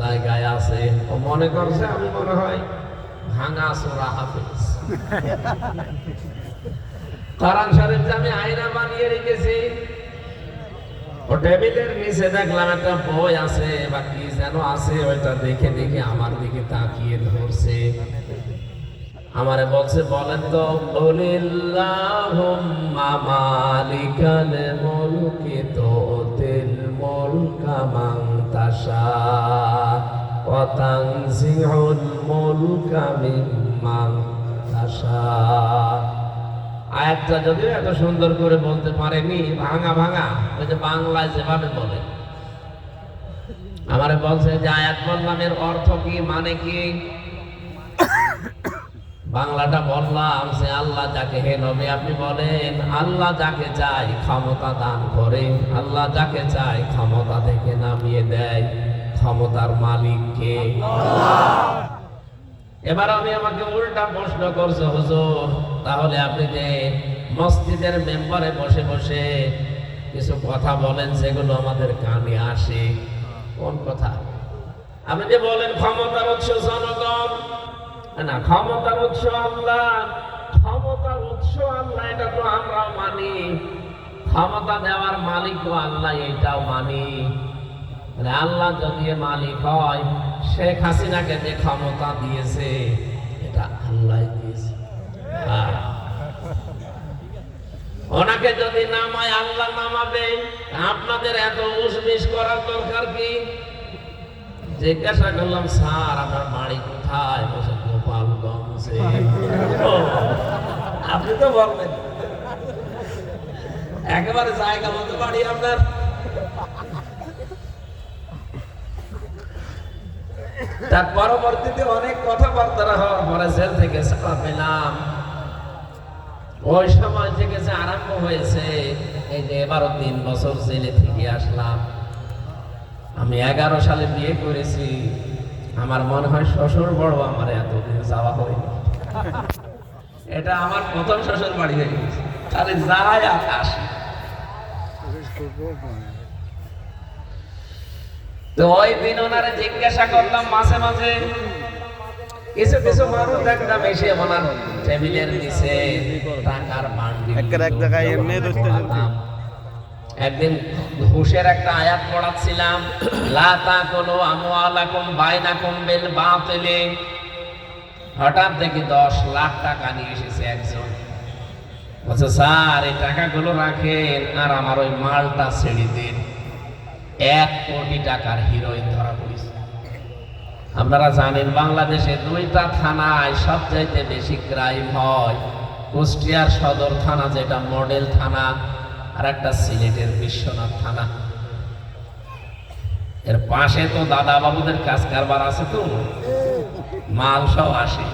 জায়গায় আছে, ও মনে করছে আমি মনে হয় ভাঙা সোরা হাফেজ। কোরআন শরীফ আমি আয়না বানিয়ে রেখেছি, ও টেবিলের নিচে দেখলাম একটা বই আছে বা কি যেন আছে, ওইটা দেখে দেখে আমার দিকে তাকিয়ে ধরছে। আমারে বলছে, বলেন তো, কুলিল্লাহুম্মা মালিকাল মুলকি তুতিল মুলকা মান তাশা ওয়া তানজিউল মুলকা মিম্মান তাশা। আয়াতটা যদিও এত সুন্দর করে বলতে পারেনি, ভাঙা ভাঙা ওই যে বাংলায় যেভাবে বলে, আমারে বলছে যে আয়াত বললাম এর অর্থ কি, মানে কি? বাংলাটা বললাম যে আল্লাহ যাকে, হে নবী আপনি বলেন, আল্লাহ যাকে চায় ক্ষমতা দান করে, আল্লাহ যাকে চায় ক্ষমতা থেকে নামিয়ে দেয়। ক্ষমতার মালিক কে? এবার আমি আমাকে উল্টা প্রশ্ন করছে, হুজুর তাহলে আপনি যে মসজিদের মেম্বারে বসে বসে কিছু কথা বলেন যেগুলো আমাদের কানে আসে, কোন কথা? আপনি যে বলেন ক্ষমতার উৎস জনগণ, না ক্ষমতার উৎস আল্লাহ, ক্ষমতার উৎস আল্লাহ এটা তো আমরাও মানি, ক্ষমতা দেওয়ার মালিকও আল্লাহ এটাও মানি। আল্লাহ যদি মালিক হয়, শেখ হাসিনাকে যে ক্ষমতা দিয়েছে এটা আল্লাহ দিয়েছে, ওনাকে যদি নামায় আল্লাহ নামাবে। আপনাদের এত উসবিস করার দরকার কি? জিজ্ঞাসা করলাম, স্যার আপনার বাড়ি কোথায়? বলছে গোপালগঞ্জে। আপনি তো বলবেন একেবারে জায়গা মতো বাড়ি আপনার। তার পরবর্তীতে অনেক কথাবার্তা হওয়ার পরে জেল থেকে ছাড়া পেলাম। ওই সময় থেকে যে আরম্ভ হয়েছে, এই যে এবারও 3 বছর জেলে থেকে আসলাম। আমি 11 সালে বিয়ে করেছি, আমার মনে হয় শ্বশুর বড় আমার এতদিন যাওয়া হয়নি। এটা আমার প্রথম শ্বশুর বাড়ি হয়ে গেছে, তাহলে যায় আর আসে। তো ওই দিন ওনারা জিজ্ঞাসা করলাম, মাঝে মাঝে কিছু কিছু মানুষ দেখলাম এসে ওনার টেবিলের নিচে টাকার বান্ডিল। একদিন ঘুষের একটা আয়াত পড়াচ্ছিলাম, লা তাকুলু আমওয়ালাকুম বাইনাকুম বিল বাতিল। হঠাৎ দেখি 10 লাখ টাকা নিয়ে এসেছে একজন। বলছে, স্যার এই টাকাগুলো রাখেন আর আমার ওই মালটা ছেড়ে দিন। 1 কোটি টাকার হিরোইন ধরা পড়েছে। আপনারা জানেন বাংলাদেশে 2টা থানায় সবচাইতে বেশি ক্রাইম হয়। কুষ্টিয়ার সদর থানা যেটা মডেল থানা, আর একটা সিলেটের বিশ্বনাথ থানা। এর পাশে তো দাদা বাবুদের কাজ কারবার আছে, তো মাল সব আসে।